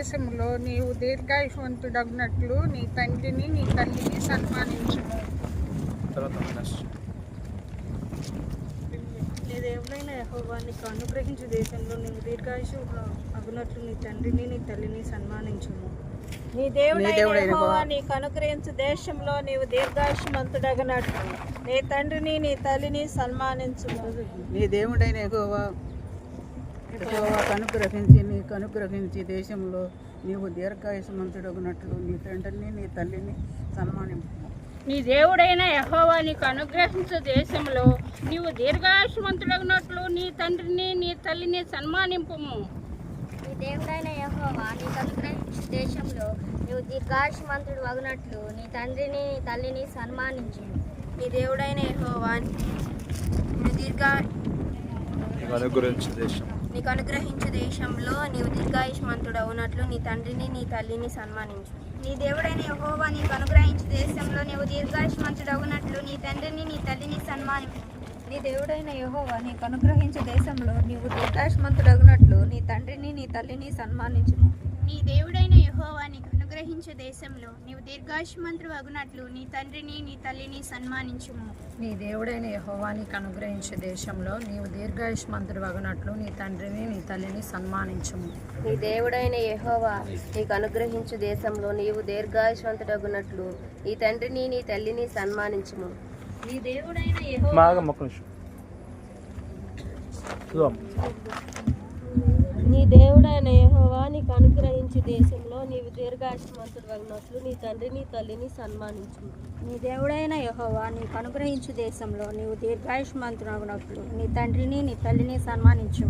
దేశంలో నీవు దీర్ఘాయుష్మంతుడగినట్లు నీ తండ్రిని నీ తల్లిని సన్మానించుము. నీ దేవుడైన యెహోవా నీకు అనుగ్రహించు దేశంలో నీవు దీర్ఘాయుషు అగునట్లు నీ తండ్రిని నీ తల్లిని సన్మానించుము. నీ దేవుడైన యెహోవా నీకు అనుగ్రహించు దేశంలో నీవు దీర్ఘాయుష్మంతుడగినట్లు నీ తండ్రిని నీ తల్లిని సన్మానించుము. నీ దేవుడైన యెహోవా నీకు అనుగ్రహించి దేశంలో నీవు దీర్ఘాయుష్మంతుడగినట్లు నీ తండ్రిని నీ తల్లిని సన్మానింపు. నీ దేవుడైన యెహోవా నీకు అనుగ్రహించు దేశంలో నీవు దీర్ఘాయుష్మంతుడగినట్లు నీ తండ్రిని నీ తల్లిని సన్మానింపుము. నీ దేవుడైన యెహోవా నీకు అనుగ్రహించు దేశంలో నీవు దీర్ఘాయుష్మంతుడు అగునట్లు నీ తండ్రిని నీ తల్లిని సన్మానించుము. నీ దేవుడైన యెహోవా నీకు అనుగ్రహించు దేశంలో నీవు దీర్ఘాయుష్మంతుడు అవునట్లు నీ తండ్రిని నీ తల్లిని సన్మానించు. నీ దేవుడైన యెహోవా నీకు అనుగ్రహించు దేశంలో నీవు దీర్ఘాయుష్మంతుడు అగునట్లు నీ తండ్రిని నీ తల్లిని సన్మానించు. నీ దేవుడైన యెహోవా నీకు అనుగ్రహించు దేశంలో నీవు దీర్ఘాయుష్మంతుడు అగునట్లు నీ తండ్రిని నీ తల్లిని సన్మానించు. నీ దేవుడైన యెహోవా నీకు అనుగ్రహించు దేశంలో నీవు దీర్ఘాయుష్మంతుడు అగునట్లు నీ తండ్రిని నీ తల్లిని సన్మానించుము. నీ దేవుడైన యెహోవా నీకు అనుగ్రహించే దేశంలో నీవు దీర్ఘాయుష్మంతుడు అగునట్లు నీ తండ్రిని నీ తల్లిని సన్మానించుము. నీ దేవుడైన యెహోవా నీకు అనుగ్రహించు దేశంలో నీవు దీర్ఘాయుష్మంతుడు అగునట్లు నీ తండ్రిని నీ తల్లిని సన్మానించుము. నీ దేవుడైన యెహోవా నీ దేవుడైన యెహోవా నీకు అనుగ్రహించు దేశంలో నీవు దీర్ఘాయుష్మంతుడు అగునట్లు నీ తండ్రిని తల్లిని సన్మానించు. నీ దేవుడైన యెహోవా నీకు అనుగ్రహించు దేశంలో నీవు దీర్ఘాయుష్మంతుడు అగునట్లు నీ తండ్రిని నీ తల్లిని సన్మానించు.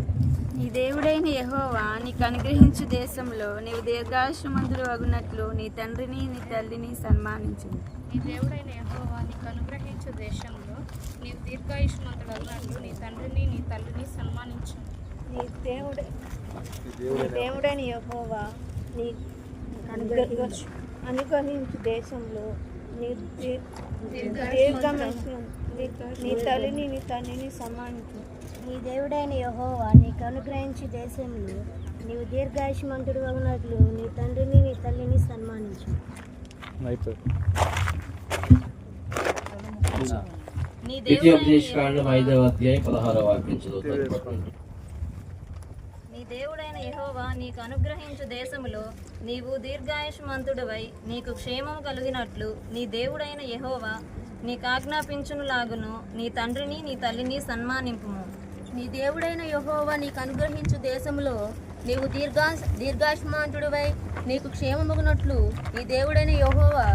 నీ దేవుడైన యెహోవా నీకు అనుగ్రహించు దేశంలో నీవు దీర్ఘాయుష్మంతుడు అగునట్లు నీ తండ్రిని నీ తల్లిని సన్మానించు. నీ దేవుడైన యెహోవా నీకు అనుగ్రహించు దేశంలో నీవు దీర్ఘాయుష్మంతుడు అగునట్లు నీ తండ్రిని నీ తల్లిని సన్మానించు. నీ దేవుడైన యెహోవా నీ అనుగ్రహించు దేశంలో నీ తల్లిని నీ తండ్రిని సన్మానించు. నీ దేవుడైన యెహోవా నీకు అనుగ్రహించు దేశంలో నీవు దీర్ఘాయుష్మంతుడు అగునట్లు నీ తండ్రిని నీ తల్లిని సన్మానించు. ద్వితీయోపదేశకాండం 5వ అధ్యాయం 16వ వాక్యం చదువుతాను. నీ దేవుడైన యెహోవా నీకు అనుగ్రహించు దేశములో నీవు దీర్ఘాయుష్మంతుడవై నీకు క్షేమం కలిగినట్లు నీ దేవుడైన యెహోవా నీకు ఆజ్ఞాపించునులాగును నీ తండ్రిని నీ తల్లిని సన్మానింపుము. నీ దేవుడైన యెహోవా నీకు అనుగ్రహించు దేశములో నీవు దీర్ఘాయుష్మంతుడవై నీకు క్షేమమగునట్లు నీ దేవుడైన యెహోవా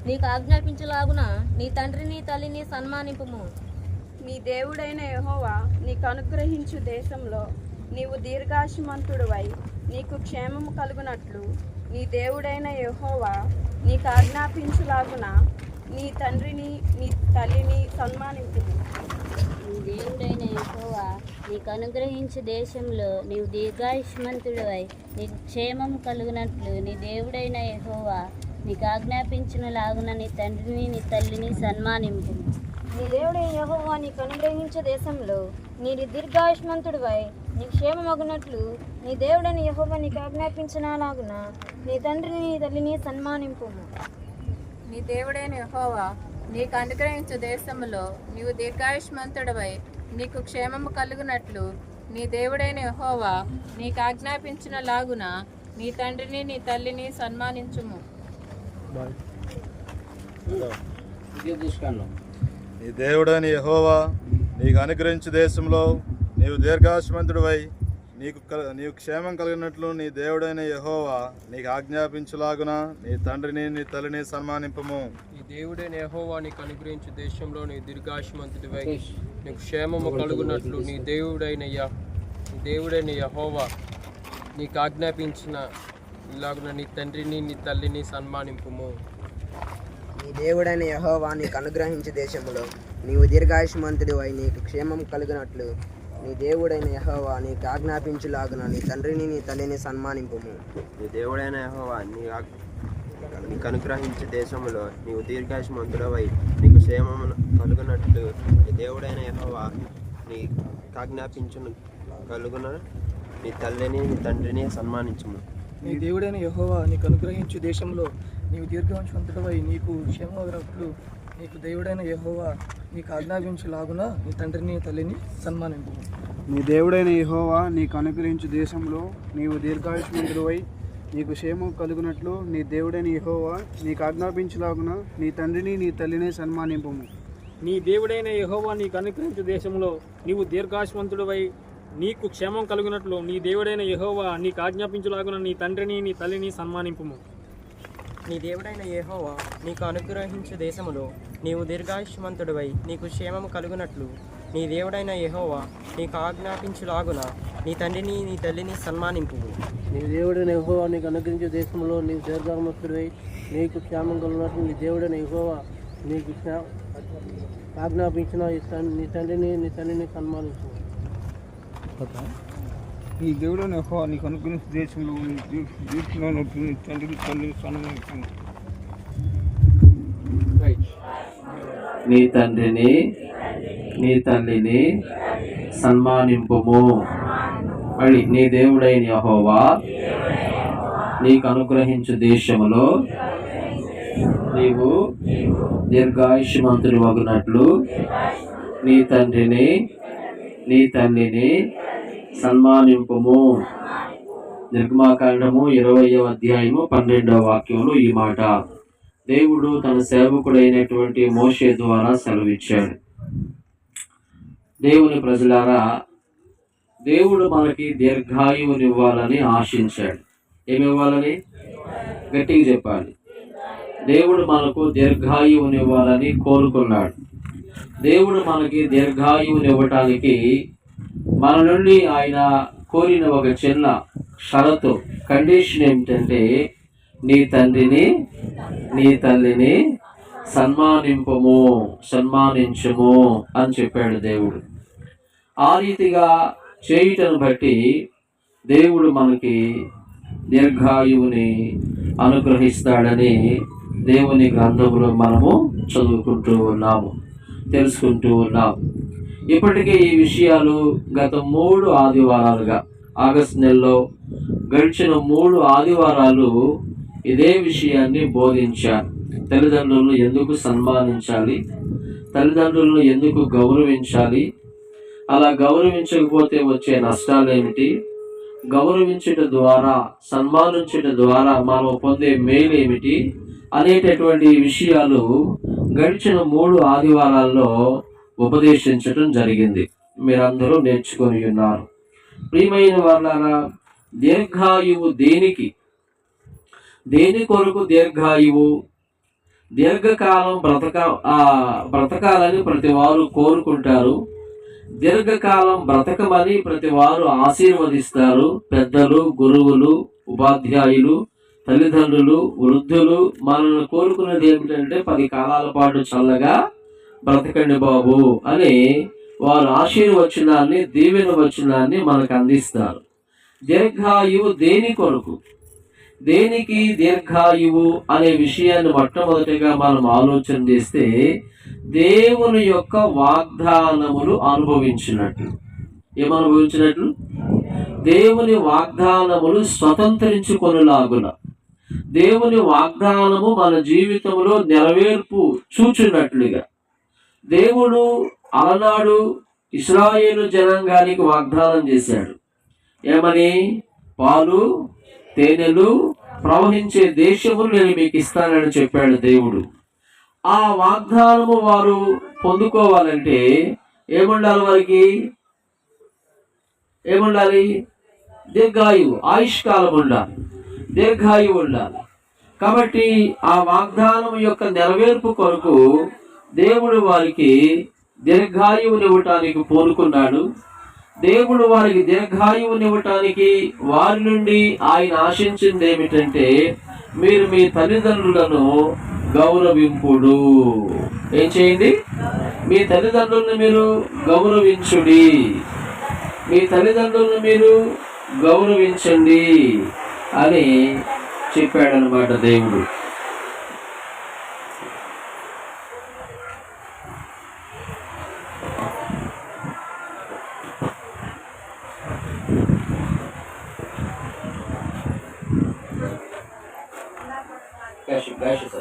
నీకు ఆజ్ఞాపించులాగున నీ తండ్రిని తల్లిని సన్మానింపుము. నీ దేవుడైన యెహోవా నీకు అనుగ్రహించు దేశంలో నీవు దీర్ఘాయుష్మంతుడవై నీకు క్షేమము కలుగునట్లు నీ దేవుడైన యెహోవా నీకు ఆజ్ఞాపించులాగున నీ తండ్రిని నీ తల్లిని సన్మానించుము. నీ దేవుడైన యెహోవా నీకు అనుగ్రహించు దేశంలో నీవు దీర్ఘాయుష్మంతుడవై నీకు క్షేమము కలుగునట్లు నీ దేవుడైన యెహోవా నీకు ఆజ్ఞాపించునులాగున నీ తండ్రిని నీ తల్లిని సన్మానింపు. నీ దేవుడైన యెహోవా నీకు అనుగ్రహించే దేశంలో నీ దీర్ఘాయుష్మంతుడివై నీ క్షేమమగునట్లు నీ దేవుడైన యెహోవా నీకు ఆజ్ఞాపించునలాగున నీ తండ్రిని నీ తల్లిని సన్మానింపు. నీ దేవుడైన యెహోవా నీకు అనుగ్రహించు దేశంలో నీవు దీర్ఘాయుష్మంతుడివై నీకు క్షేమము కలుగునట్లు నీ దేవుడైన యెహోవా నీకు ఆజ్ఞాపించునలాగున నీ తండ్రిని నీ తల్లిని సన్మానించుము. నీ దేవుడైన యెహోవా నీకు అనుగ్రహించు దేశంలో నీవు దీర్ఘాయుష్మంతుడివై నీకు క్షేమం కలిగినట్లు నీ దేవుడైన యెహోవా నీకు ఆజ్ఞాపించులాగున నీ తండ్రిని నీ తల్లిని సన్మానింపము. నీ దేవుడైన యెహోవా నీకు అనుగ్రహించు దేశంలో నీ దీర్ఘాయుష్మంతుడివై నీకు క్షేమము కలుగునట్లు నీ దేవుడైన యెహోవా నీకు ఆజ్ఞాపించిన ఇలాగున నీ తండ్రిని నీ తల్లిని సన్మానింపుము. నీ దేవుడైన యెహోవా నీకు అనుగ్రహించే దేశంలో నీవు దీర్ఘాయుష్మంతుడివై నీకు క్షేమం కలిగినట్లు నీ దేవుడైన యెహోవా నీకు ఆజ్ఞాపించులాగున నీ తండ్రిని నీ తల్లిని సన్మానింపుము. నీ దేవుడైన యెహోవా నీకు అనుగ్రహించే దేశంలో నీవు దీర్ఘాయుష్మంతుడవై నీకు క్షేమం కలుగునట్లు నీ దేవుడైన యెహోవా నీకు ఆజ్ఞాపించును కలుగున నీ తల్లిని నీ తండ్రిని సన్మానించుము. నీ దేవుడైన యెహోవా నీకు అనుగ్రహించు దేశంలో నీవు దీర్ఘవంశవంతుడవై నీకు క్షేమమైనట్లు నీకు దేవుడైన యెహోవా నీకు ఆజ్ఞాపించులాగున నీ తండ్రిని తల్లిని సన్మానింపు. నీ దేవుడైన యెహోవా నీకు అనుగ్రహించు దేశంలో నీవు దీర్ఘాయుష్మంతుడవై నీకు క్షేమం కలుగునట్లు నీ దేవుడైన యెహోవా నీకు ఆజ్ఞాపించులాగున నీ తండ్రిని నీ తల్లిని సన్మానింపుము. నీ దేవుడైన యెహోవా నీకు అనుగ్రహించు దేశంలో నీవు దీర్ఘాయుష్మంతుడవై నీకు క్షేమం కలుగునట్లు నీ దేవుడైన యెహోవా నీకు ఆజ్ఞాపించులాగున నీ తండ్రిని నీ తల్లిని సన్మానింపుము. నీ దేవుడైన యెహోవా నీకు అనుగ్రహించు దేశములో నీవు దీర్ఘాయుష్మంతుడవై నీకు క్షేమము కలుగునట్లు నీ దేవుడైన యెహోవా నీకు ఆజ్ఞాపించులాగున నీ తండ్రిని నీ తల్లిని సన్మానింపు. నీ దేవుడైన యెహోవా నీకు అనుగ్రహించే దేశంలో నీవు దీర్ఘాయుష్మంతుడవై నీకు క్షేమం కలుగునట్లు నీ దేవుడైన యెహోవా నీకు ఆజ్ఞాపించిన నీ తండ్రిని నీ తల్లిని సన్మానించు. నీ దేవుడైన యెహోవా నీకు అనుగ్రహించు దేశంలో నీ తండ్రిని తల్లిని సన్మానింపుము. నీ తండ్రిని నీ తల్లిని సన్మానింపుము. మళ్ళీ నీ దేవుడైన యెహోవా నీకు అనుగ్రహించు దేశములో నీవు దీర్ఘాయుష్మంతుడు వగునట్లు నీ తండ్రిని నీ తల్లిని సన్మానింపుము. నిర్గమాకాండము 20వ అధ్యాయము 12వ వాక్యంలో ఈ మాట దేవుడు తన సేవకుడైనటువంటి మోషే ద్వారా సెలవిచ్చాడు. దేవుని ప్రజలారా, దేవుడు మనకి దీర్ఘాయువునివ్వాలని ఆశించాడు. ఏమివ్వాలని? గట్టిగా చెప్పాలి. దేవుడు మనకు దీర్ఘాయువునివ్వాలని కోరుకున్నాడు. దేవుడు మనకి దీర్ఘాయువునివ్వటానికి మన నుండి ఆయన కోరిన ఒక చిన్న షరతు, కండిషన్ ఏమిటంటే నీ తండ్రిని నీ తల్లిని సన్మానించుము అని చెప్పాడు దేవుడు. ఆ రీతిగా చేయుటను బట్టి దేవుడు మనకి దీర్ఘాయువుని అనుగ్రహిస్తాడని దేవుని గ్రంథంలో మనము చదువుకుంటూ ఉన్నాము, తెలుసుకుంటూ ఉన్నాము. ఇప్పటికే ఈ విషయాలు గత 3 ఆదివారాలుగా ఆగస్టు నెలలో గడిచిన 3 ఆదివారాలు ఇదే విషయాన్ని బోధించాను. తల్లిదండ్రులను ఎందుకు సన్మానించాలి, తల్లిదండ్రులను ఎందుకు గౌరవించాలి, అలా గౌరవించకపోతే వచ్చే నష్టాలు ఏమిటి, గౌరవించుట ద్వారా సన్మానించుట ద్వారా మనం పొందే మేలు ఏమిటి అనేటటువంటి విషయాలు గడిచిన 3 ఆదివారాల్లో ఉపదేశించడం జరిగింది. మీరందరూ నేర్చుకొని ఉన్నారు. ప్రియమైన వాళ్ళారా, దీర్ఘాయువు దేని కొరకు దీర్ఘాయువు? దీర్ఘకాలం బ్రతకాలని ప్రతి వారు కోరుకుంటారు. దీర్ఘకాలం బ్రతకమని ప్రతి వారు ఆశీర్వదిస్తారు. పెద్దలు, గురువులు, ఉపాధ్యాయులు, తల్లిదండ్రులు, వృద్ధులు మనల్ని కోరుకునేది ఏమిటంటే 10 కాలాల పాటు చల్లగా బ్రతకండి బాబు అని వారు ఆశీర్వచనాన్ని, దీవెన వచనాన్ని మనకు అందిస్తారు. దీర్ఘాయువు దేని కొరకు? దేనికి దీర్ఘాయువు అనే విషయాన్ని మొట్టమొదటిగా మనం ఆలోచన చేస్తే దేవుని యొక్క వాగ్దానములు అనుభవించినట్లు. ఏమనుభవించినట్లు? దేవుని వాగ్దానములు స్వతంత్రించుకొనులాగున, దేవుని వాగ్దానము మన జీవితంలో నెరవేర్పు చూచున్నట్లుగా. దేవుడు అలనాడు ఇశ్రాయేలు జనాంగానికి వాగ్దానం చేశాడు. ఏమని? పాలు తేనెలు ప్రవహించే దేశమును నేను మీకు ఇస్తానని చెప్పాడు దేవుడు. ఆ వాగ్దానము వారు పొందుకోవాలంటే ఏముండాలి? వారికి ఏముండాలి? దీర్ఘాయువు, ఆయుష్కాలం ఉండాలి, దీర్ఘాయువు ఉండాలి. కాబట్టి ఆ వాగ్దానం యొక్క నెరవేర్పు కొరకు దేవుడు వారికి దీర్ఘాయువునివ్వటానికి పూనుకున్నాడు. దేవుడు వారికి దీర్ఘాయువునివ్వటానికి వారి నుండి ఆయన ఆశించింది ఏమిటంటే మీరు మీ తల్లిదండ్రులను గౌరవింపుడు. ఏం చేయండి? మీ తల్లిదండ్రులను మీరు గౌరవించుడి, మీ తల్లిదండ్రులను మీరు గౌరవించండి అని చెప్పాడనమాట దేవుడు. రైట్.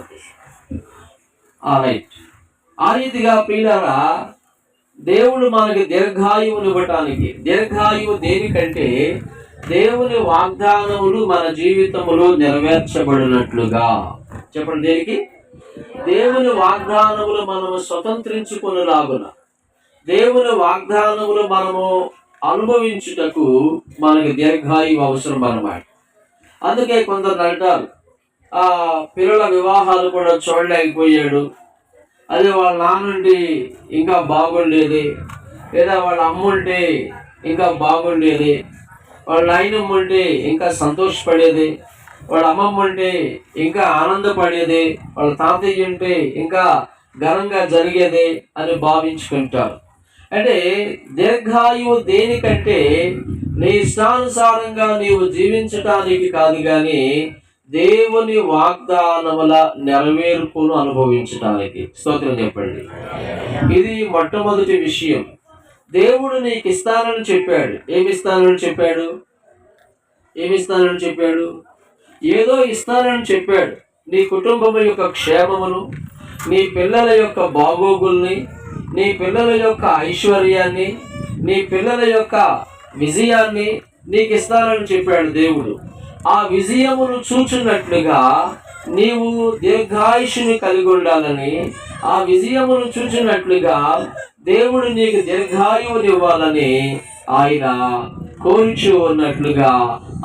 ఆ రీతిగా ప్రియులారా, దేవుడు మనకి దీర్ఘాయువునివ్వటానికి, దీర్ఘాయువు దేనికంటే దేవుని వాగ్దానములు మన జీవితంలో నెరవేర్చబడినట్లుగా. చెప్పండి, దేనికి? దేవుని వాగ్దానములు మనము స్వతంత్రించుకునేలాగున, దేవుని వాగ్దానములు మనము అనుభవించుటకు మనకి దీర్ఘాయువు అవసరం అన్నమాట. అందుకే కొందరు అంటారు, ఆ పిల్లల వివాహాలు కూడా చూడలేకపోయాడు, అదే వాళ్ళ నాన్నుండి ఇంకా బాగుండేది, లేదా వాళ్ళ అమ్ముంటే ఇంకా బాగుండేది, వాళ్ళ నాయనమ్మ ఉంటే ఇంకా సంతోషపడేది, వాళ్ళ అమ్మమ్మ ఉంటే ఇంకా ఆనందపడేది, వాళ్ళ తాతయ్య ఉంటే ఇంకా ఘనంగా జరిగేది అని భావించుకుంటారు. అంటే దీర్ఘాయువు దేనికంటే నీ ఇష్టానుసారంగా నీవు జీవించటానికి కాదు, కానీ దేవుని వాగ్దానముల నెరవేర్పును అనుభవించటానికి. స్తోత్రం చెప్పండి. ఇది మొట్టమొదటి విషయం. దేవుడు నీకు ఇస్తానని చెప్పాడు. ఏమిస్తానని చెప్పాడు? ఏమిస్తానని చెప్పాడు? ఏదో ఇస్తానని చెప్పాడు. నీ కుటుంబం యొక్క క్షేమమును, నీ పిల్లల యొక్క బాగోగుల్ని, నీ పిల్లల యొక్క ఐశ్వర్యాన్ని, నీ పిల్లల యొక్క విజయాన్ని నీకు ఇస్తానని చెప్పాడు దేవుడు. ఆ విజయమును చూచున్నట్లుగా నీవు దీర్ఘాయుషుని కలిగి ఉండాలని, ఆ విజయమును చూచినట్లుగా దేవుడు నీకు దీర్ఘాయువునివ్వాలని ఆయన కోరుచు ఉన్నట్లుగా,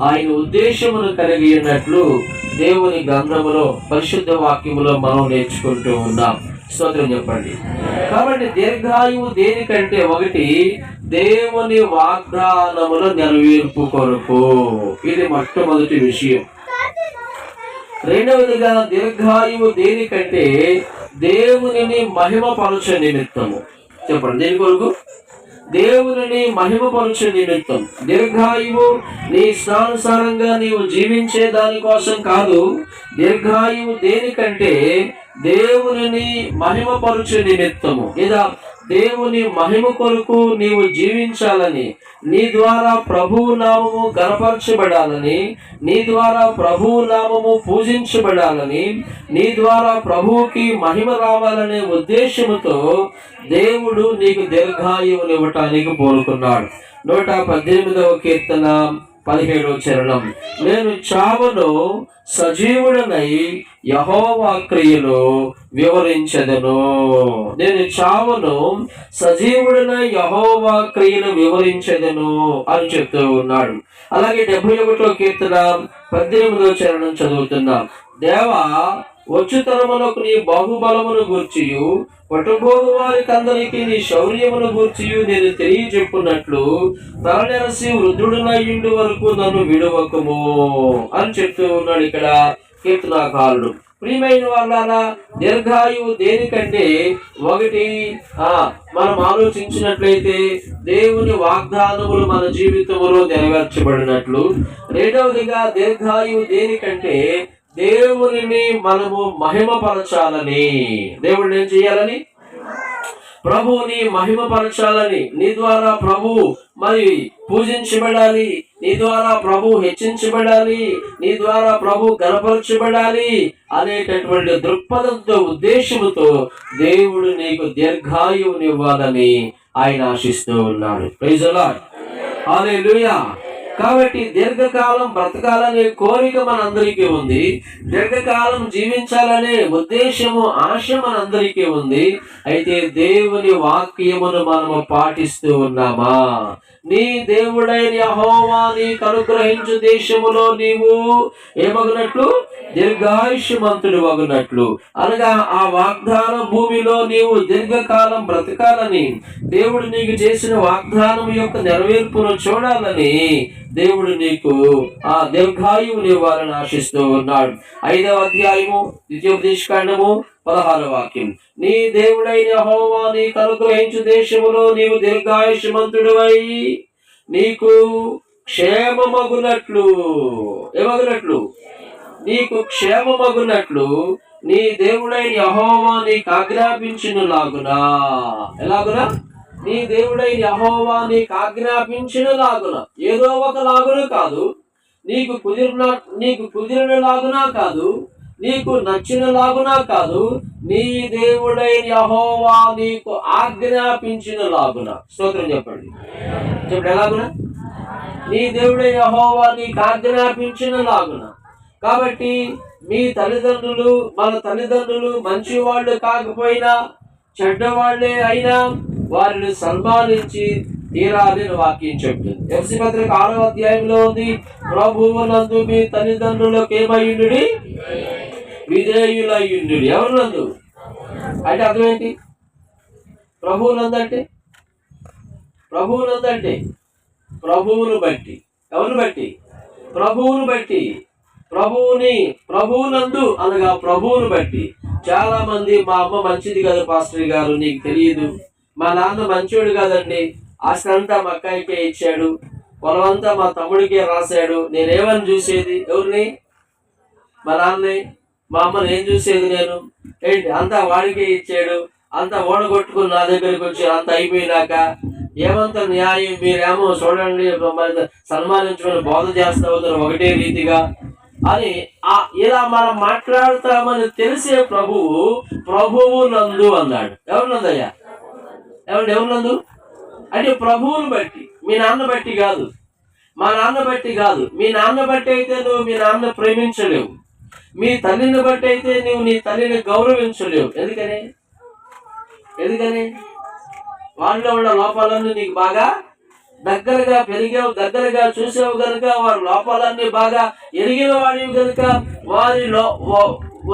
ఆయన ఉద్దేశమును కలిగి ఉన్నట్లు దేవుని గ్రంథములో, పరిశుద్ధ వాక్యములో మనం నేర్చుకుంటూ ఉన్నాం. స్తోత్రం చెప్పండి. కాబట్టి దీర్ఘాయువు దేనికంటే, ఒకటి దేవుని వాగ్దానముల నెరవేర్పు కొరకు. ఇది మొట్టమొదటి విషయం. రెండవదిగా దీర్ఘాయువు దేనికంటే దేవునిని మహిమపరచు నిమిత్తము. చెప్పండి, దేని కొరకు? దేవునిని మహిమపరచు నిమిత్తం. దీర్ఘాయువు నీ ఇష్టానుసారంగా నీవు జీవించే దానికోసం కాదు. దీర్ఘాయువు దేనికంటే దేవునిని మహిమపరచు నిమిత్తము, లేదా దేవుని మహిమ కొరకు నీవు జీవించాలని, నీ ద్వారా ప్రభువు నామము గణపరచబడాలని, నీ ద్వారా ప్రభువు నామము పూజించబడాలని, నీ ద్వారా ప్రభువుకి మహిమ రావాలనే ఉద్దేశముతో దేవుడు నీకు దీర్ఘాయువునివ్వటానికి కోరుకున్నాడు. 118వ కీర్తన 17వ చరణం, నేను చావను సజీవుడనై యెహోవా క్రియలు వివరించెదను. నేను చావను సజీవుడనై యెహోవా క్రియలు వివరించెదను అని చెప్తూ ఉన్నాడు. అలాగే 71వ కీర్తన 18వ చరణం చదువుతున్నాం. దేవా, వచ్చుతరములకు నీ బాహుబలమును గూర్చియు, పట్టుబోగు వారికి అందరికీ నీ శౌర్యమును గూర్చియు నేను తెలియజెప్పున్నట్లు తలనెరసి వృద్ధుడునయ్యుండు వరకు నన్ను విడువకము అని చెప్తూ ఉన్నాడు ఇక్కడ కీర్తనాకారుడు. ప్రియమైన వాళ్ళ దీర్ఘాయువు దేనికంటే, ఒకటి మనం ఆలోచించినట్లయితే దేవుని వాగ్దానములు మన జీవితంలో నెరవేర్చబడినట్లు. రెండవదిగా దీర్ఘాయువు దేనికంటే దేవునిని మనము మహిమపరచాలని. దేవుడిని ఏం చేయాలని? ప్రభువుని మహిమపరచాలని. నీ ద్వారా ప్రభువు మరి పూజించబడాలి, నీ ద్వారా ప్రభు హెచ్చించబడాలి, నీ ద్వారా ప్రభు గణపరచబడాలి అనేటటువంటి దృక్పథంతో, ఉద్దేశముతో దేవుడు నీకు దీర్ఘాయువునివ్వాలని ఆయన ఆశిస్తూ ఉన్నాడు. Praise the Lord. హల్లెలూయా. కాబట్టి దీర్ఘకాలం బ్రతకాలనే కోరిక మనందరికీ ఉంది. దీర్ఘకాలం జీవించాలనే ఉద్దేశము, ఆశ మనందరికీ ఉంది. అయితే దేవుని వాక్యమును మనము పాటిస్తూ ఉన్నామా? నీ దేవుడైన యెహోవా నీకు అనుగ్రహించు దేశములో నీవు ఏమగునట్లు? దీర్ఘాయుష్మంతుడు వగునట్లు. అనగా ఆ వాగ్దాన భూమిలో నీవు దీర్ఘకాలం బ్రతకాలని, దేవుడు నీకు చేసిన వాగ్దానం యొక్క నెరవేర్పును చూడాలని దేవుడు నీకు ఆ దీర్ఘాయువునివ్వాలని ఆశిస్తూ ఉన్నాడు. 5వ అధ్యాయము ద్వితీయోపదేశకాండము 16వ వాక్యం, నీ దేవుడైన యెహోవా నీకు అనుగ్రహించు దేశములో నీవు దీర్ఘాయుష్మంతుడివై నీకు క్షేమమగునట్లు, ఏమగునట్లు? నీకు క్షేమమగునట్లు నీ దేవుడైన యెహోవా నీకు ఆజ్ఞాపించునులాగునా. ఎలాగునా? నీ దేవుడైన యెహోవా నీకు ఆజ్ఞాపించునులాగున. ఏదో ఒక లాగున కాదు, నీకు కుదిరిన లాగునా కాదు, నీకు నచ్చినలాగున కాదు, నీ దేవుడైన యెహోవా నీకు ఆజ్ఞాపించినలాగున. స్తోత్రం చెప్పండి. చెప్పండి ఎలాగున? నీ దేవుడైన యెహోవా నీకు ఆజ్ఞాపించినలాగున. కాబట్టి మీ తల్లిదండ్రులు, మన తల్లిదండ్రులు మంచివాళ్ళు కాకపోయినా, చెడ్డవాళ్లే అయినా వారిని సన్మానించి తీరాలని వాక్యం చెప్తుంది. ఎఫెసీ పత్రిక 6వ అధ్యాయంలో ఉంది, ప్రభువునందు మీ తల్లిదండ్రులకు ఏమయ్యుండుడి? విధేయులయ్యుండుడి. ఎవరు నందు అంటే అర్థం ఏంటి? ప్రభువునందంటే ప్రభువునందంటే ప్రభువును బట్టి. ఎవరిని బట్టి? ప్రభువును బట్టి. ప్రభువునందు అనగా ప్రభువును బట్టి. చాలా మంది, మా అమ్మ మంచిది కదా పాస్టర్ గారు, నీకు తెలియదు, మా నాన్న మంచోడు కాదండి, ఆస్తి అంతా మా అక్కాయికే ఇచ్చాడు, పొలం అంతా మా తమ్ముడికే రాశాడు, నేనేమని చూసేది? ఎవరిని? మా నాన్నని. మా అమ్మని ఏం చూసేది నేను? ఏంటి అంతా వాడికే ఇచ్చాడు, అంతా ఓడగొట్టుకుని నా దగ్గరికి వచ్చి అంత అయిపోయినాక ఏమంత న్యాయం? మీరేమో చూడండి సన్మానించమని బోధ చేస్తా ఉన్నారు ఒకటే రీతిగా అని ఇలా మనం మాట్లాడతామని తెలిసే ప్రభువు నందు అన్నాడు. ఎవరు నందయ్యా? ఎవరు నందు అంటే ప్రభువును బట్టి. మీ నాన్న బట్టి కాదు, మా నాన్న బట్టి కాదు. మీ నాన్న బట్టి అయితే నువ్వు మీ నాన్న ప్రేమించలేవు, మీ తల్లిని బట్టి అయితే నువ్వు నీ తల్లిని గౌరవించలేవు. ఎందుకని వాళ్ళలో ఉన్న లోపాలన్నీ నీకు బాగా దగ్గరగా పెరిగావు, దగ్గరగా చూసావు కనుక, వారి లోపాలన్నీ బాగా ఎరిగిన వాడివి కనుక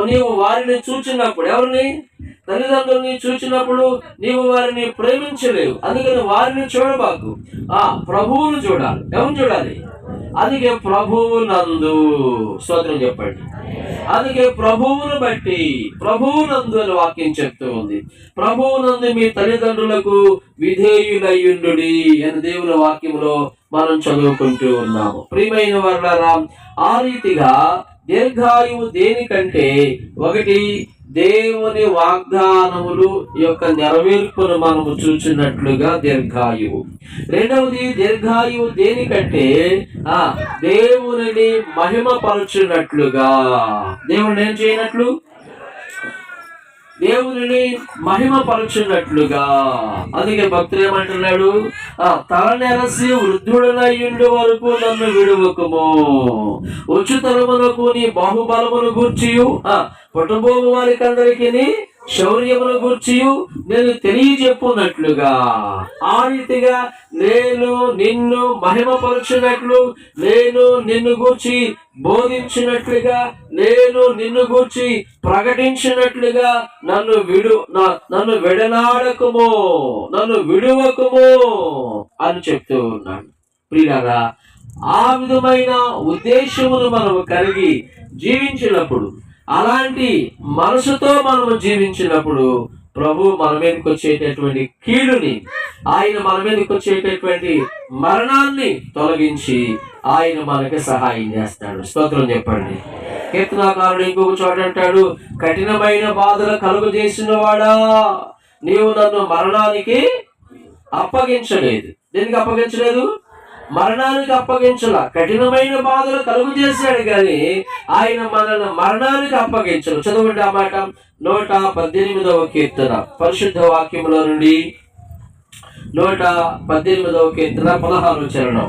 నీవు వారిని చూచినప్పుడు, ఎవరిని? తల్లిదండ్రుల్ని చూచినప్పుడు నీవు వారిని ప్రేమించలేవు. అందుకని వారిని చూడబాకు, ప్రభువును చూడాలి. ఎవరు చూడాలి? అందుకే ప్రభువు నందు. స్తోత్రం చెప్పండి. అందుకే ప్రభువును బట్టి, ప్రభువు నందు అని వాక్యం చెప్తూ ఉంది. ప్రభువు నందు మీ తల్లిదండ్రులకు విధేయులయ్యుండుడి అని దేవుని వాక్యంలో మనం చదువుకుంటూ ఉన్నాము. ప్రియమైన వారలారా, ఆ రీతిగా దీర్ఘాయువు దేనికంటే, ఒకటి దేవుని వాగ్దానములు యొక్క నెరవేర్పును మనము చూచినట్లుగా దీర్ఘాయువు. రెండవది, దీర్ఘాయువు దేనికంటే దేవునిని మహిమపరచునట్లుగా. దేవుని ఏం చేయనట్లు? దేవుని మహిమపరచున్నట్లుగా. అందుకే భక్తులు ఏమంటున్నాడు? తలనెరసి వృద్ధుడనయ్యుండు వరకు నన్ను విడువకుము, ఉచితరమునకు నీ బాహుబలమును గూర్చియు పుట్టబోము వారికి అందరికీ శౌర్యమును గూర్చి నేను తెలియజెప్పున్నట్లుగా, ఆ రీతిగా నేను నిన్ను మహిమపరచునట్లు, నేను నిన్ను గూర్చి బోధించినట్లుగా, నేను నిన్ను గూర్చి ప్రకటించినట్లుగా నన్ను విడనాడకుమో, నన్ను విడువకుమో అని చెప్తూ ఉన్నాడు. ప్రియులారా, ఆ విధమైన ఉద్దేశమును మనము కలిగి జీవించినప్పుడు, అలాంటి మనసుతో మనము జీవించినప్పుడు ప్రభు మన మీదకి వచ్చేటటువంటి కీడుని, ఆయన మన మీదకి వచ్చేటటువంటి మరణాన్ని తొలగించి ఆయన మనకి సహాయం చేస్తాడు. స్తోత్రం చెప్పండి. కీర్తనాకారుడు ఇంకొక చోట అంటాడు, కఠినమైన బాధలు కలుగు చేసిన వాడా, నీవు నన్ను మరణానికి అప్పగించలేదు. దేనికి అప్పగించలేదు? మరణానికి అప్పగించాల. కఠినమైన బాధలు కలుగు చేశాడు కానీ ఆయన మనల్ని మరణానికి అప్పగించడు. చదవండి ఆ మాట, 118వ కీర్తన పరిశుద్ధ వాక్యంలో నుండి, 118వ కీర్తన 16వ చరణం.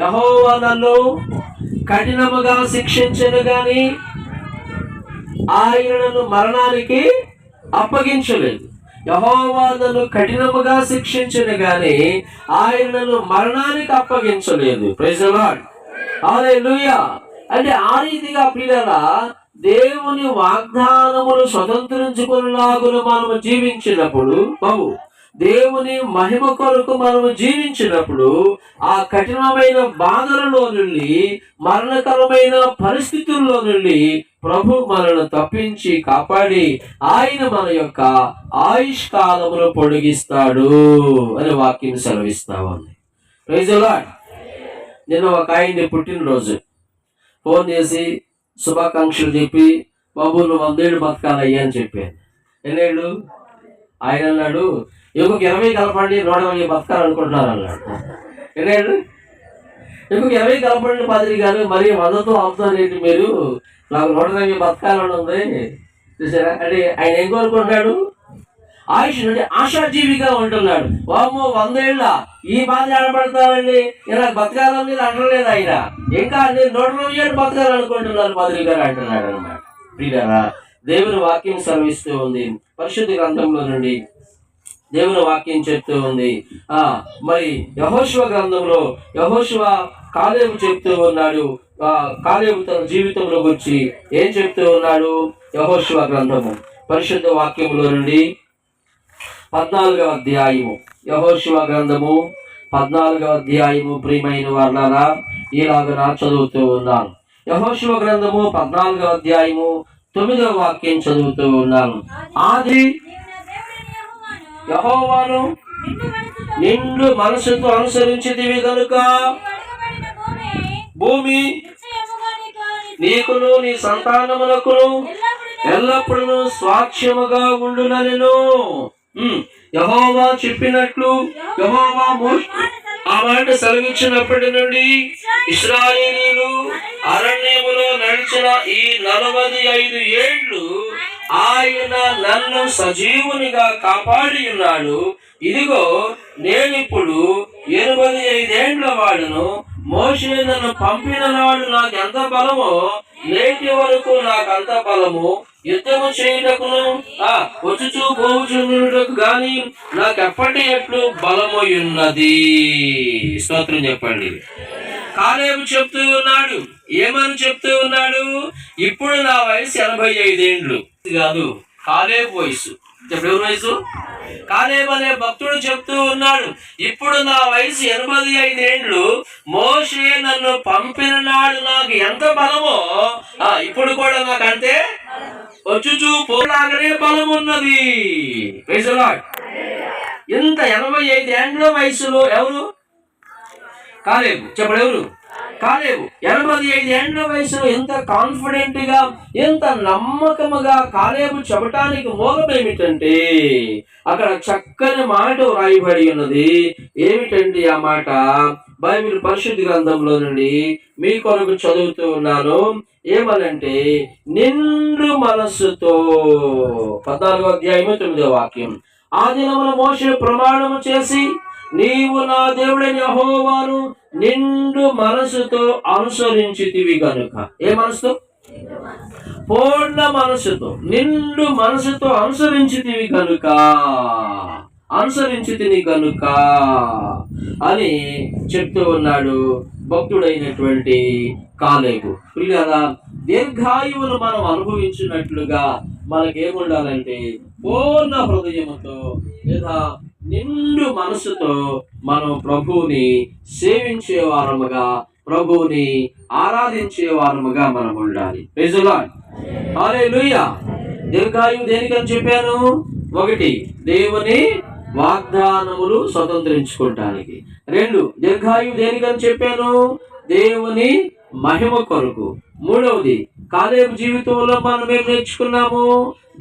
యెహోవా నన్ను కఠినముగా శిక్షించను గాని ఆయన నన్ను మరణానికి అప్పగించలేదు. యెహోవా నన్ను కఠినముగా శిక్షించను గాని ఆయన నన్ను మరణానికి అప్పగించలేదు. ప్రైజ్ ది లార్డ్, హల్లెలూయా. అంటే ఆ రీతిగా ప్రియులారా, దేవుని వాగ్దానములు స్వతంత్రించుకునేలాగున మనము జీవించినప్పుడు, దేవుని మహిమ కొరకు మనము జీవించినప్పుడు, ఆ కఠినమైన బాధలలో నుండి, మరణకరమైన పరిస్థితుల్లో నుండి ప్రభు మనల్ని తప్పించి కాపాడి ఆయన మన యొక్క ఆయుష్కాలమును పొడిగిస్తాడు అని వాక్యం సెలవిస్తా ఉంది. Praise the lord. నిన్న ఒక ఆయన్ని పుట్టినరోజు ఫోన్ చేసి శుభాకాంక్షలు చెప్పి, బాబు నువ్వు 100 ఏళ్ళు బతకాలయ్యా అని చెప్పాను. ఎన్నేళ్ళు? ఆయన అన్నాడు, ఇంకొక 20 కలపండి 120 బతకాలనుకుంటున్నారు అన్నాడు. ఎన్నేళ్ళు? ఇంకొక 20 కలపండి పాదిరి గారు, మరి 100తో ఆపుతారు ఏంటి మీరు, నాకు 120 బతకాలని ఉంది చూసారా. అంటే ఆయన ఏం కోరుకుంటున్నాడు, ఆయుష్ అంటే ఆశాజీవిగా ఉంటున్నాడు. వామ్మో 100 ఏళ్ళ ఈ బాధ ఆడబడతామండి, ఇలా బతకాలని అంటలేదు ఆయన, ఇంకా నేను 120 ఏళ్ళు బతకాలనుకుంటున్నాను పాదిరి గారు అంటున్నాడు అనమాట. ప్రియులారా, దేవుని వాక్యం సెలవిస్తూ ఉంది, పరిశుద్ధ గ్రంథంలో నుండి దేవుని వాక్యం చెప్తూ ఉంది. మరి యెహోషువ గ్రంథంలో యెహోషువ కాలేబు చెప్తూ ఉన్నాడు, కాలేబు తన జీవితంలో గురించి ఏం చెప్తూ ఉన్నాడు. యెహోషువ గ్రంథము పరిశుద్ధ వాక్యంలో నుండి 14వ అధ్యాయము, యెహోషువ గ్రంథము 14వ అధ్యాయము. ప్రియమైన వారలారా, ఇలాగ చదువుతూ ఉన్నాను. యెహోషువ గ్రంథము 14వ అధ్యాయము 9వ వాక్యం చదువుతూ ఉన్నాను. ఆది యెహోవాను నిండు మనసుతో అనుసరించితివి కనుక భూమి నీకును నీ సంతానమునకును ఎల్లప్పుడూ స్వాక్షముగా ఉండుననెను. యెహోవా చెప్పినట్లు యెహోవా ఆ మాట సెలవిచ్చినప్పటి నుండి ఇశ్రాయేలీయులు అరణ్యములో నడిచిన ఈ 45 ఏళ్ళు ఆయన నన్ను సజీవునిగా కాపాడి ఉన్నాడు. ఇదిగో నేనిప్పుడు 85 ఏండ్ల వాడును. మోషే నన్ను పంపిన నాడు నాకు ఎంత బలమో నేటి వరకు నాకు అంత బలము. యుద్ధము చేయుటకును వచ్చుచూ పోవుచుండుటకు గాని నాకెప్పటి ఎట్లు బలము ఉన్నది. స్తోత్రం చెప్పండి. కాలేబు చెప్తూ ఉన్నాడు, ఏమని చెప్తూ ఉన్నాడు, ఇప్పుడు నా వయసు 85 ఏండ్లు కాదు, కాలేబు వయసు. ఎవరి వయసు? కాలేబు అనే భక్తుడు చెప్తూ ఉన్నాడు, ఇప్పుడు నా వయసు 85 ఏండ్లు. మోషే నన్ను పంపిన నాడు నాకు ఎంత బలమో ఇప్పుడు కూడా నాకు అంతే వచ్చుచూ పోలాగనే బలం ఉన్నది. ఇంత 85 ఏండ్ల వయసులో ఎవరు? కాలేబు. చెప్పడు ఎవరు? కాలేబు. 85 ఏండ్ల వయసులో ఎంత కాన్ఫిడెంట్ గా, ఎంత నమ్మకముగా కాలేబు చెప్పటానికి మూలం ఏమిటంటే, అక్కడ చక్కని మాట రాయబడి ఉన్నది. ఏమిటండి ఆ మాట? బైబిల్ పరిశుద్ధ గ్రంథంలో నుండి మీ కొరకు చదువుతూ ఉన్నాను. ఏమనంటే, నిండు మనస్సుతో 14వ అధ్యాయము 9వ వాక్యం. ఆ దినమున మోషే ప్రమాణము చేసి, నీవు నా దేవుడైన యెహోవాను నిండు మనసుతో అనుసరించితివి కనుక. ఏ మనసుతో? పూర్ణ మనసుతో, నిండు మనసుతో అనుసరించితివి కనుక, అనుసరించితిని కనుక అని చెప్తూ ఉన్నాడు భక్తుడైనటువంటి కాలేబు. ప్రియులారా, దీర్ఘాయువును మనం అనుభవించినట్లుగా మనకేముండాలంటే పూర్ణ హృదయముతో లేదా నిండు మనసుతో మనం ప్రభువుని సేవించే వారముగా, ప్రభువుని ఆరాధించే వారముగా మనం ఉండాలి. Praise the Lord. హల్లెలూయా. దీర్ఘాయువు దేనికని చెప్పాను? 1, దేవుని వాగ్దానములు స్వతంత్రించుకోవటానికి. 2, దీర్ఘాయువు దేనికని చెప్పాను? దేవుని మహిమ కొరకు. 3వది, కాలేబు జీవితంలో మనం ఏం నేర్చుకున్నాము?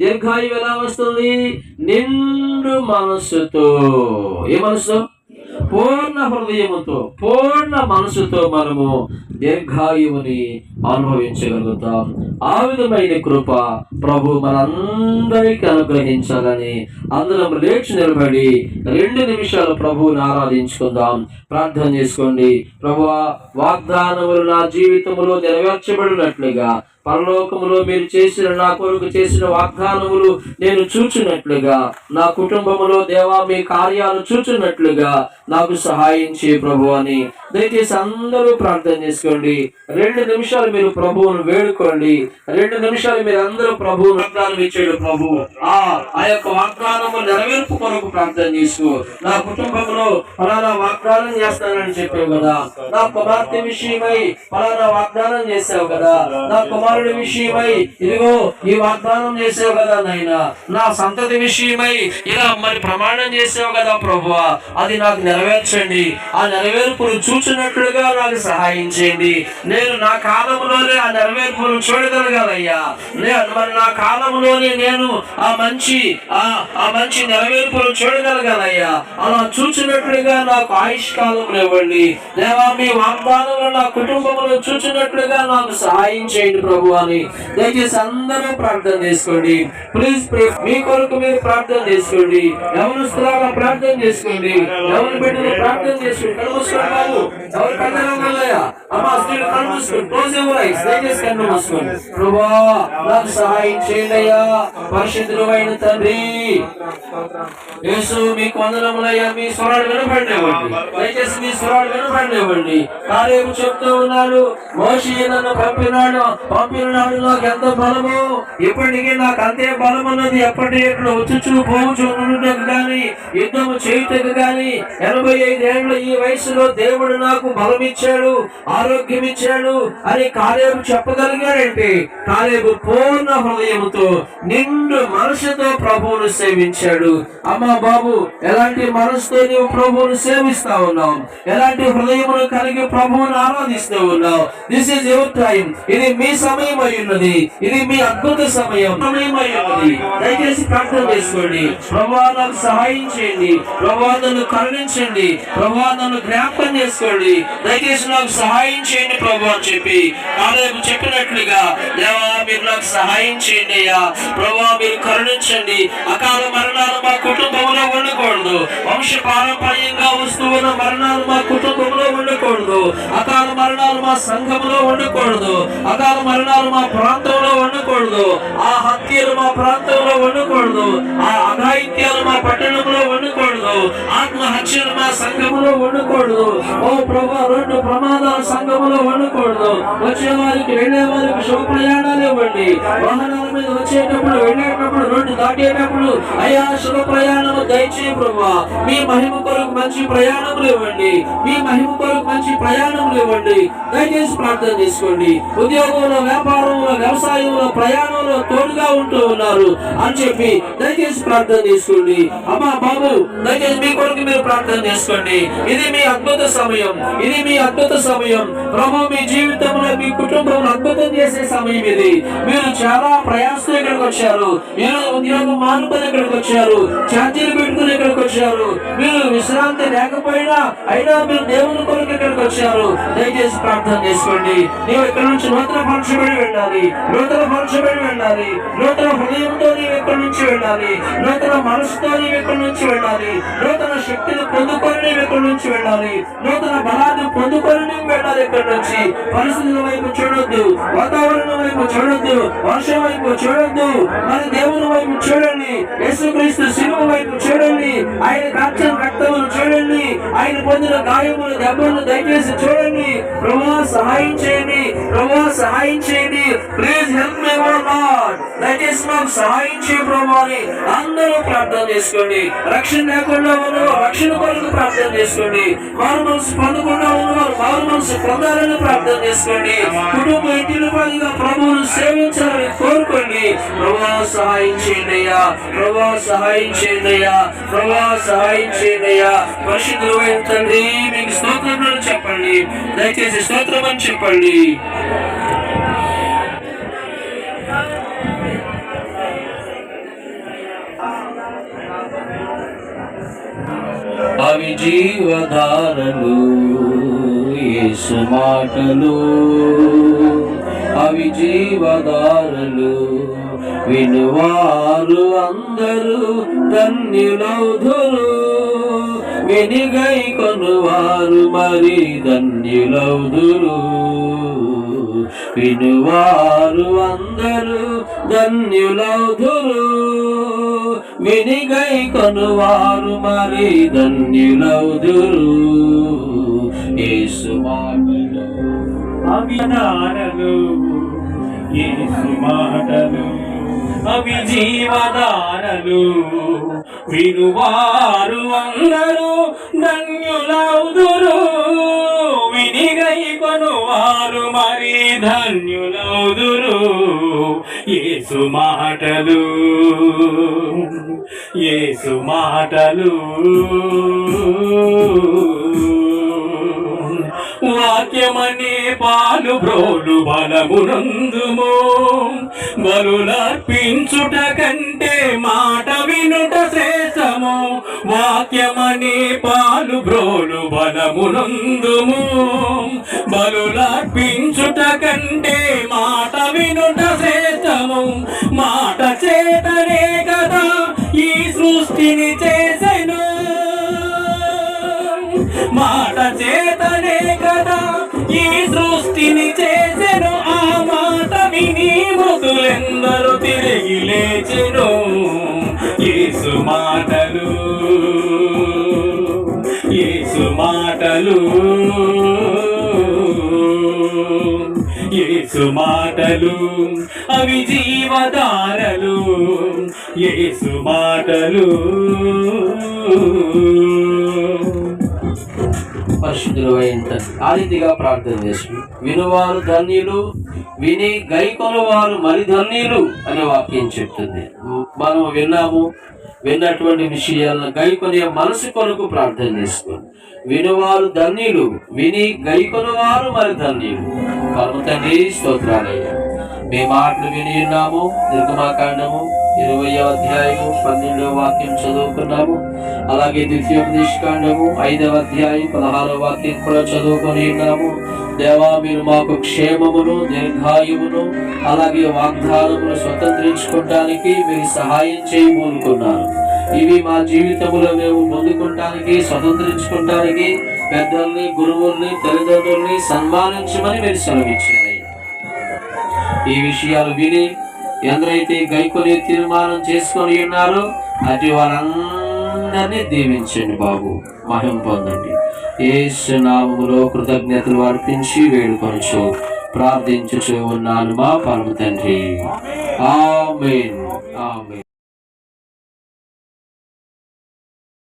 దీర్ఘాయువు ఎలా వస్తుంది? నిండు మనస్సుతో. ఏ మనస్సు? పూర్ణ హృదయముతో, పూర్ణ మనసుతో మనము దీర్ఘాయువుని అనుభవించగలుగుతాం. ఆ విధమైన కృప ప్రభు మనందరికీ అనుగ్రహించాలని అందరం లేచి నిలబడి 2 నిమిషాలు ప్రభువుని ఆరాధించుకుందాం. ప్రార్థన చేసుకోండి. ప్రభువా, వాగ్దానములు నా జీవితంలో నెరవేర్చబడినట్లుగా, పరలోకములో మీరు చేసిన, నా కొరకు చేసిన వాగ్దానములు నేను చూచున్నట్లుగా, నా కుటుంబములో దేవా మీ కార్యాలు చూచున్నట్లుగా నాకు సహాయం చేయ ప్రభు అని దయచేసి అందరూ ప్రార్థన చేసుకోండి. 2 నిమిషాలు మీరు ప్రభువును వేడుకోండి. 2 నిమిషాలు మీరు అందరూ ప్రభువును వాగ్దానం ఇచ్చేడు. ప్రభు ఆ యొక్క వాగ్దానము నెరవేర్పు కొరకు ప్రార్థన చేసుకో. నా కుటుంబంలో ఫలానా వాగ్దానం చేస్తానని చెప్పావు కదా, నా కుమార్తె విషయమై ఫలానా వాగ్దానం చేసావు కదా, నా కుమారుడి విషయమై ఇదిగో ఈ వాగ్దానం చేసావు కదా నాయనా, నా సంతతి విషయమై ఇలా మరి ప్రమాణం చేసావు కదా ప్రభువా, అది నాకు నెరవేర్చండి. ఆ నెరవేర్పును చూచినట్లుగా నాకు సహాయం చేయండి. నేను నా కాలంలోనే ఆ నెరవేర్పును చూడగలను చూడగలగాలయ్యా. మరి నా కాలంలోనే నేను ఆ మంచి నెరవేర్పులు చూడగలగాలయ్యా. అలా చూచినట్లుగా నాకు ఆయుష్కాలం ఇవ్వండి దేవా. మీ వాగ్దానంలో నా కుటుంబంలో చూచినట్లుగా నాకు సహాయం చేయండి ప్రభు అని దయచేసి అందరూ ప్రార్థన చేసుకోండి. ప్లీజ్ మీ కొరకు మీరు ప్రార్థన చేసుకోండి. ఎవరు స్థలాగా ప్రార్థన చేసుకోండి. ఎవరు బిడ్డలు ప్రార్థన చేసుకోండి. కనుమూసుకోండి బాబు. ఎవరు కన్నయ్యా అమ్మ స్త్రీలు కనుమూసుకోండి. Close your eyes. దయచేసి కనుమూసుకోండి. ప్రభువా నాకు సహాయం చేయండి అయ్యా. పరిశుద్ధుడు అయిన తండ్రి యేసు మీకు వందనములయ్యా. మీ స్వరాలు వినపడినివ్వండి. దయచేసి మీ స్వరాలు వినపడినివ్వండి. కాలేబు చెప్తూ ఉన్నాడు, మోషే నన్ను పంపినాడు నాకు ఎంత బలము, ఇప్పటికీ నాకు అంతే బలం ఉన్నది. ఎప్పటి ఎట్లు వచ్చుచు పోవచ్చు కానీ యుద్ధము చేయుటకు గాని 85 ఏళ్ల ఈ వయసులో దేవుడు నాకు బలం ఇచ్చాడు, ఆరోగ్యం ఇచ్చాడు అని కాలేబు చెప్పగలిగాడంటే కాలేబు పూర్ణ హృదయముతో నిండు మనసుతో ప్రభువును సేవించాడు. అమ్మా బాబు, ఎలాంటి మనసుతో నీవు ప్రభువును సేవిస్తా ఉన్నావు, ఎలాంటి హృదయమును కలిగి ప్రభువును ఆరాధిస్తూ ఉన్నావు. This is your time. ఇది మీ సమయం అయి ఉన్నది. ఇది మీ అద్భుత సమయం అయి ఉన్నది. దయచేసి ప్రార్థన చేసుకోండి. ప్రభువా నాకు సహాయం చేయండి. ప్రభువా నన్ను కరుణించండి. ప్రభువా నన్ను జ్ఞాపకం చేసుకోండి. దయచేసి నాకు సహాయం చేయండి ప్రభు అని చెప్పి కాలేబు చెప్పినట్లుగా దేవా మీరు నాకు సహాయం చేయండి అయ్యా. ప్రభువా మీరు కరుణించండి. అకాల మరణాలు మా కుటుంబంలో ఉండకూడదు. వంశ పారంపర్యంగా వస్తూ ఉన్న మరణాలు మా కుటుంబంలో ఉండకూడదు. అకాల మరణాలు మా సంఘంలో ఉండకూడదు. అకాల మరణాలు మా ప్రాంతంలో ఉండకూడదు. ఆ హత్యలు మా ప్రాంతంలో ఉండకూడదు. ఆ అఘాయిత్యాలు మా పట్టణంలో ఉండకూడదు. ఆత్మహత్యలు మా సంఘంలో ఉండకూడదు. ఓ ప్రభా రెండు ప్రమాదాలు సంఘంలో ఉండకూడదు. వచ్చే వారికి వెళ్లే వారికి శుభ ప్రయాణాలు ఇవ్వండి. వాహనాల మీద వచ్చేటప్పుడు వెళ్ళేటప్పుడు రోడ్డు దాటేటప్పుడు అయ్యా శుభ ప్రయాణము దయచేయి ప్రభా. మీ మహిమ కొరకు మంచి ప్రయాణములు ఇవ్వండి. మీ మహిమ కొరకు మంచి ప్రయాణములు ఇవ్వండి. దయచేసి ప్రార్థన చేసుకోండి. ఉద్యోగంలో, వ్యాపారంలో, వ్యవసాయంలో, ప్రయాణంలో తోడుగా ఉంటూ ఉన్నారు అని చెప్పి దయచేసి ప్రార్థన చేసుకోండి. అమ్మా బాబు దయచేసి మీ కొరకు మీరు ప్రార్థన చేసుకోండి. ఇది మీ అద్భుత సమయం. ఇది మీ అద్భుత సమయం. ప్రభు మీ జీవితంలో మీ కుటుంబంలో అద్భుతం చేసే సమయం ఇది. మీరు చాలా ప్రయాసం ఇక్కడికి వచ్చారు. మీరు ఉద్యోగం మానుకొని ఇక్కడికి వచ్చారు. ఛార్జీలు పెట్టుకుని ఇక్కడికి వచ్చారు. మీరు విశ్రాంతి లేకపోయినా అయినా మీరు దేవుని కొరకు ఇక్కడికి వచ్చారు. దయచేసి ప్రార్థన చేసుకోండి. నీవు ఇక్కడ నుంచి నూతన పరచబడి వెళ్ళాలి. నూతన పరచబడి వెళ్ళాలి. నూతన హృదయంతో నీవు ఇక్కడ నుంచి వెళ్ళాలి. నూతన మనసుతో నీవు ఇక్కడ నుంచి వెళ్ళాలి. నూతన శక్తిని పొందుకొని నీవు ఇక్కడ నుంచి వెళ్ళాలి. నూతన బలాన్ని పొందుకొని నీవు వెళ్ళాలి. ఇక్కడ నుంచి పరిస్థితుల వైపు చూడొద్దు, వాతావరణం వైపు చూడొద్దు, వర్షం వైపు చూడొద్దు. మన దేవుని వైపు చూడండి. యేసుక్రీస్తు శిలువ వైపు చూడండి. ఆయన కార్చిన రక్తమును చూడండి. ఆయన పొందిన గాయములు, దెబ్బలు దయచేసి చూడండి. ప్రభువా సహాయం చేయండి. ప్రభువా సహాయం చేయండి. Please help me oh lord. దయచేసి మాకు సహాయం చేయ ప్రభు అని అందరూ ప్రార్థన చేసుకోండి. రక్షణ లేకుండా ఉన్నవారు రక్షణ కొరకు ప్రార్థన చేసుకోండి. మారు మనసు పొందకుండా ఉన్నవారు మారు మనసు పొందాలని ప్రార్థన చేసుకోండి. కుటుంబ ఇంటిలో పనిగా ప్రభువును సేవించాలని కోరుకోండి. ప్రభువా సహాయం చేయండి అయ్యా. ప్రభువా సహాయం చేయండి అయ్యా. ప్రభువా సహాయం చేయండి అయ్యా. పరిశుద్ధుడైన తండ్రి మీకు స్తోత్రం చెప్పండి. దయచేసి స్తోత్రం అని చెప్పండి. అవి జీవధారలు యేసు మాటలు. అవి జీవధారలు వినువారు అందరూ ధన్యులౌదురు. వినిగై కొనువారు మరి ధన్యులౌదురు. వినువారు అందరూ ధన్యులౌదురు. వినిగై కొనువారు మరి ధన్యులౌదురు. యేసు మాటలు అవి దారలు యేసు మాటలు. అవి జీవధారలు వినువారు అందరూ ధన్యులౌదురు. వినిగై కొనువారు మరి ధన్యులౌదురు. యేసు మాటలు యేసు మాటలు. వాక్యమనే పాలు బ్రోలు బలమునందుము బలులర్పించుట కంటే మాట వినుట శ్రేష్టము వాక్యమనే పాలు బ్రోలు బలమునందుము బలులర్పించుట కంటే మాట వినుట శ్రేష్టము మాట చేతనే కదా ఈ సృష్టిని చేసెను మాట చేతనే కదా ఈ సృష్టిని చేసెను ఆ మాట విని మృతులెందరూ తిరిగి లేచెను యేసు మాటలు యేసు మాటలు యేసు మాటలు అవి జీవధారలు యేసు మాటలు. పరిశుద్ధులు అయిన ఆ రీతిగా ప్రార్థన చేసి వినువారు ధన్యులు విని గైకొను వారు మరి ధన్యులు అనే వాక్యం చెప్తుంది. మనం విన్నటువంటి విషయాలను గైకొనే మనసు కొరకు ప్రార్థన చేసుకోండి. వినువారు ధన్యులు విని గైకొను వారు మరి ధన్యులు. పరమ తండ్రి స్తోత్రాలయ్యా, మీ మాటలు విని ఉన్నాము. నిర్గమాకాండము 20వ అధ్యాయము 12వ వాక్యం చదువుకున్నాము. అలాగే ద్వితీయోపదేశకాండము 5వ అధ్యాయం 16వ వాక్యం కూడా చదువుకొని ఉన్నాము. దేవా, మీరు మాకు క్షేమమును దీర్ఘాయువును అలాగే వాగ్దానమును స్వతంత్రించుకోవడానికి మీరు సహాయం చేయమనుకున్నారు. ఇవి మా జీవితంలో మేము పొందుకోవటానికి స్వతంత్రించుకోవటానికి పెద్దల్ని గురువుల్ని తల్లిదండ్రుల్ని సన్మానించమని మీరు సెలవిచ్చారు. ఈ విషయాలు విని ఎందరైతే గైకొని తీర్మానం చేసుకొని ఉన్నారో అటు వారందరినీ దీవించండి బాబు, మహిమ పొందండి. యేసు నామములో కృతజ్ఞతలు అర్పించి వేడుకొనుచు ప్రార్థించుచు ఉన్నాను మా పరమ తండ్రి. ఆమేన్. ఆమేన్.